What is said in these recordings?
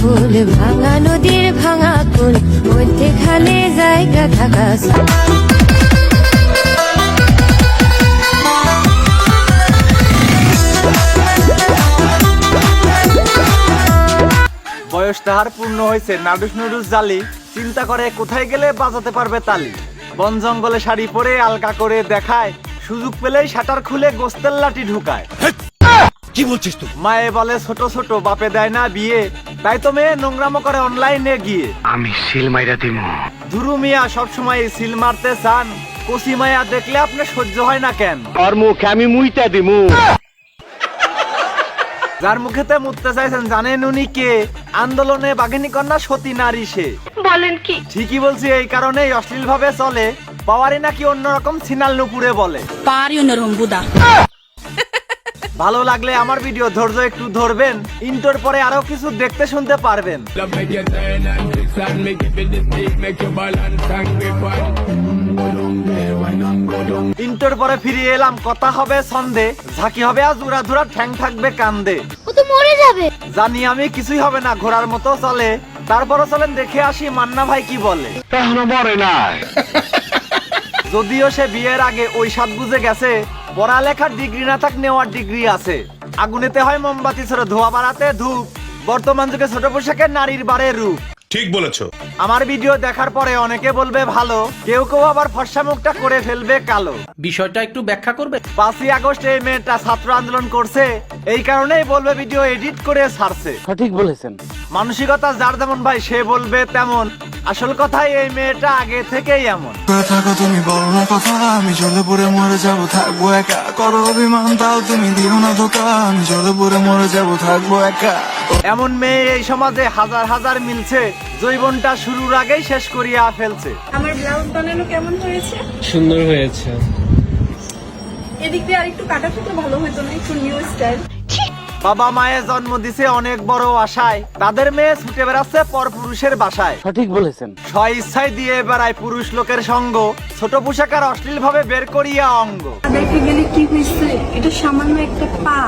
ফুল ভাঙা নদীর ভাঙা কুল মধ্যেখানে জায়গা থাকা বয়স তাহার পূর্ণ হয়েছে, নাডুস নুডুস জালি, চিন্তা করে কোথায় গেলে বাজাতে পারবে তালি। বন জঙ্গলে শাড়ি পরে আলগা করে দেখায়, সুযোগ পেলেই শাটার খুলে গোস্তের লাঠি ঢুকায়। কি বলছিস তুই? মায়ে বলে ছোট ছোট, বাপে দেয় না বিয়ে, তাই তো মেয়ে নোংরামো করে অনলাইনে গিয়ে। আমি সিল মাইরা দিমু। ধুরু মিয়া সবসময় সিল মারতে চান, কচি মায়া দেখলে আপনার সহ্য হয় না কেন? আর মুখ আমি মুইতা দিমু। যার মুখেতে মুততে চাইছেন জানেন উনি কে? আন্দোলনে বাঘিনী কন্যা সতী নারী সে। বলেন কি? ঠিকই বলছি, এই কারণেই অশ্লীল ভাবে চলে, পাওয়ারি নাকি অন্যরকম সিনাল নুপুরে বলে। পারি অন্যরকম বুদা। ভালো লাগলে আমার ভিডিও ধৈর্য একটু ধরবেন, ইন্টোর পরে আরো কিছু দেখতে শুনতে পারবেন। ইন্টোর পরে ফিরে এলাম, কথা হবে ছন্দে, ঝাঁকি হবে আজ উড়াধুরা, ঠ্যাং থাকবে কান্দে। ও তো মরে যাবে। জানি আমি কিছুই হবে না, ঘোড়ার মতো চলে, তারপরও চলেন দেখে আসি মান্না ভাই কি বলে। এখনো মরে নাই। যদিও সে বিয়ের আগে ওই সাত বুঝে গেছে, পড়ালেখার ডিগ্রি না থাক নেওয়ার ডিগ্রি আছে। আগুনেতে হয় মোমবাতি ছোট, ধোয়া বাড়াতে ধূপ, বর্তমান যুগে ছোট পোশাকের নারীর বারে রূপ। ঠিক বলেছো। আমার ভিডিও দেখার পরে অনেকে বলবে ভালো, কেউ কেউ আবার ফর্সা মুখটা করে ফেলবে কালো। বিষয়টা একটু ব্যাখ্যা করবে? 5ই আগস্ট এই মেয়েটা ছাত্র আন্দোলন করছে, এই কারণেই বলবে ভিডিও এডিট করে ছাড়ছে। সঠিক বলেছেন। মানসিকতা যার যেমন ভাই সে বলবে তেমন, আসল কথাই এই মেয়েটা আগে থেকেই এমন। থাকো তুমি বলো না কথা, আমি জলে পড়ে মরে যাবো, থাকবো একা, করো অভিমান তাও তুমি দিও না ধোকা, আমি জলে পড়ে মরে যাবো, থাকবো একা। এমন মেয়ে এই সমাজে হাজার হাজার মিলছে, জৈবনটা শুরুর আগেই শেষ করিয়া ফেলছে। আমার ব্লাউজ বানানো কেমন হয়েছে? সুন্দর হয়েছে। এদিক দিয়ে আরেকটু কাটা থাকলে ভালো হতো না? একটু নিউ স্টাইল। বাবা মায়ের জন্ম দিছে অনেক বড় আশায়, তাদের মেয়ে ছুটে বেড়াচ্ছে পর পুরুষের বাসায়। সঠিক বলেছেন। স্ব ইচ্ছায় দিয়ে বেড়ায় পুরুষ লোকের সঙ্গ, ছোট পোশাকার অশ্লীল ভাবে বের করিয়া অঙ্গ। দেখে গেলে কি হয়েছে? এটা সামান্য একটা পা।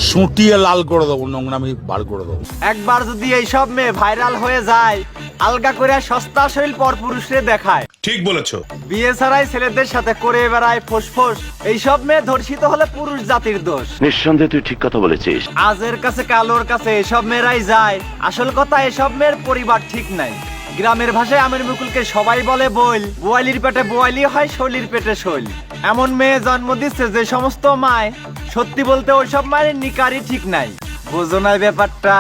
সুটিয়ে লাল করে দেবো, নোংরামি বার করে দেবো। একবার যদি এইসব মেয়ে ভাইরাল হয়ে যায়, আলগা করে সস্তা শৈল পর পুরুষে দেখায়। ঠিক বলেছো। বিয়ে ছাড়াই ছেলেদের সাথে করে বেড়ায় ফোসফোস, এইসব মেয়ে ধর্ষিত হলে পুরুষ জাতির দোষ। নিঃসন্দেহে তুই ঠিক কথা বলেছিস। আজের কাছে কালোর কাছে এসব মেয়েরাই যায়, আসল কথা এসব মেয়ের পরিবার ঠিক নাই। গ্রামের ভাষায় আমের মুকুলকে সবাই বলে বইল, বোয়ালির পেটে বোয়ালি হয়, শৈলীর পেটে শৈল। এমন মেয়ে জন্ম দিচ্ছে যে সমস্ত মায়, সত্যি বলতে ওইসব মায়ের নিকারই ঠিক নাই। বোঝো না ব্যাপারটা?